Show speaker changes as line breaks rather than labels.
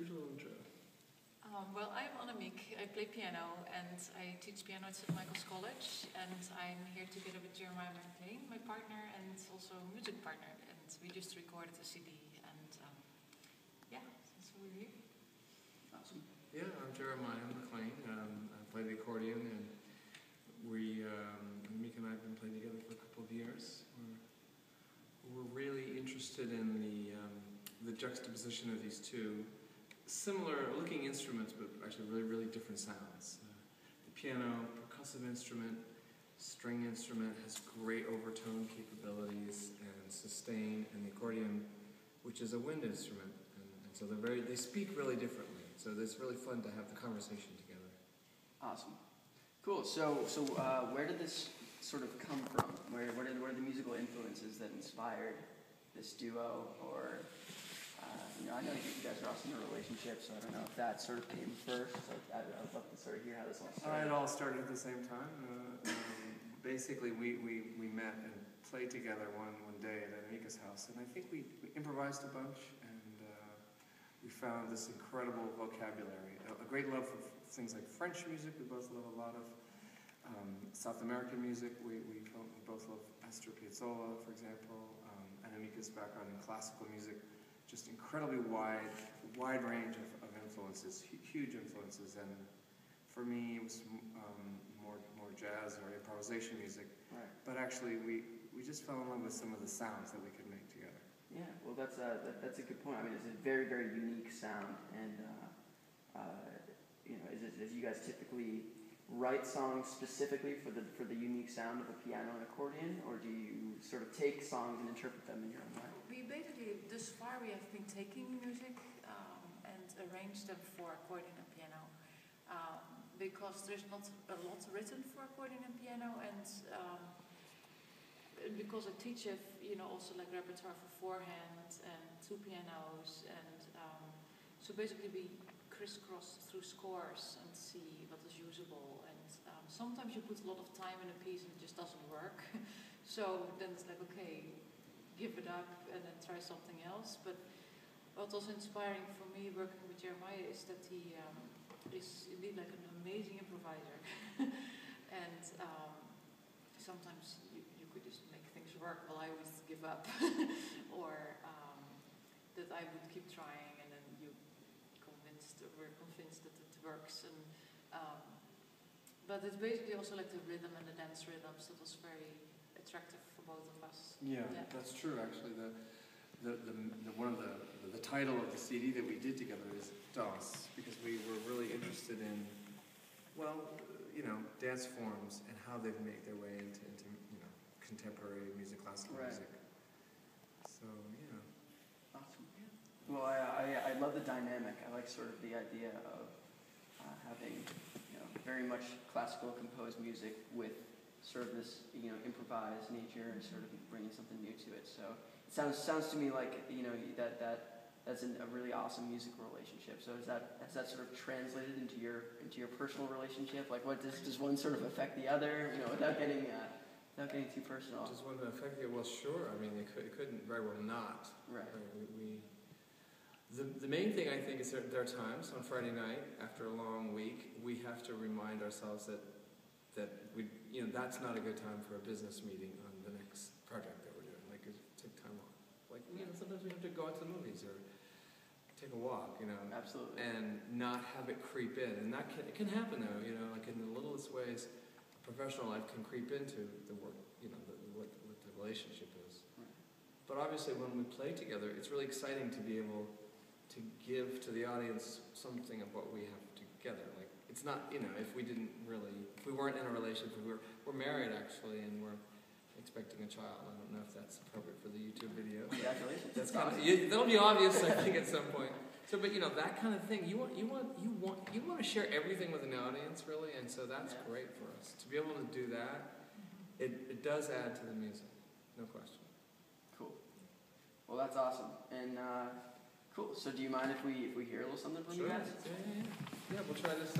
usual intro.
Well, I'm Annemieke. I play piano and I teach piano at St. Michael's College. And I'm here together with Jeremiah McClane, my partner and also music partner. And we just recorded a CD. And yeah, so we're here.
Awesome. Yeah, I'm Jeremiah McClane. I play the accordion, and Annemieke and I have been playing together for a couple of years. We're really interested in the juxtaposition of these two similar-looking instruments, but actually really different sounds. The piano, percussive instrument, string instrument, has great overtone capabilities and sustain, and the accordion, which is a wind instrument, and so they speak really differently. So it's really fun to have the conversation together.
Awesome, cool. So where did this sort of come from? Where are the musical influences that inspired this duo? Or I know you guys are also in a relationship, so I don't know if that sort of came first. So I'd love to sort of hear how this all started.
It all started at the same time. Basically, we met and played together one day at Annemiek's house, and I think we improvised a bunch, and we found this incredible vocabulary, a great love for things like French music. We both love a lot of South American music. We both love Astor Piazzolla, for example. Annemieka's background in classical music, just incredibly wide range of influences, huge influences. And for me, it was more jazz or improvisation music.
Right.
But actually, we just fell in love with some of the sounds that we could make together.
Yeah, well, that's a good point. I mean, it's a very unique sound, and is you guys typically write songs specifically for the unique sound of a piano and accordion, or do you sort of take songs and interpret them in your own way?
We basically, thus far, we have been taking music and arranged them for accordion and piano, because there's not a lot written for accordion and piano, and because I teach it, also like repertoire for four-hand and two pianos, and so basically we crisscross through scores and see what is usable, and sometimes you put a lot of time in a piece and it just doesn't work. So then it's like, okay, give it up and then try something else. But what was inspiring for me working with Jeremiah is that he is indeed like an amazing improviser. And sometimes you could just make things work, while I always give up. Or that I would keep trying, and then we're convinced that it works. And but it's basically also like the rhythm and the dance rhythms that was very attractive for both of us.
Yeah. That's true. Actually, the title of the CD that we did together is Danse, because we were really interested in, dance forms and how they've made their way into contemporary music, classical music. So yeah.
Awesome. Well, I love the dynamic. I like sort of the idea of having very much classical composed music with sort of this improvised nature and sort of bringing something new to it. So it sounds to me like that's a really awesome musical relationship. So has that sort of translated into your personal relationship? Like, what does one sort of affect the other? Without getting too personal.
Does one affect it? Well, sure. I mean, it couldn't very well not.
Right.
The main thing, I think, is there are times on Friday night after a long week we have to remind ourselves that that's not a good time for a business meeting on the next project that we're doing. Like, take time off. Like, sometimes we have to go out to the movies or take a walk.
Absolutely.
And not have it creep in, and it can happen though. Like in the littlest ways, professional life can creep into the work. What the relationship is.
Right.
But obviously, when we play together, it's really exciting to be able to give to the audience something of what we have together. Like, it's not, if we weren't in a relationship, we're married actually, and we're expecting a child. I don't know if that's appropriate for the YouTube video.
Congratulations.
That's that'll be obvious, I think, at some point. So, but that kind of thing, you want to share everything with an audience, really, and so that's great for us to be able to do that. It does add to the music, no question.
Cool. Well, that's awesome. And cool. So, do you mind if we hear a little something from you guys?
Yeah, we'll try this.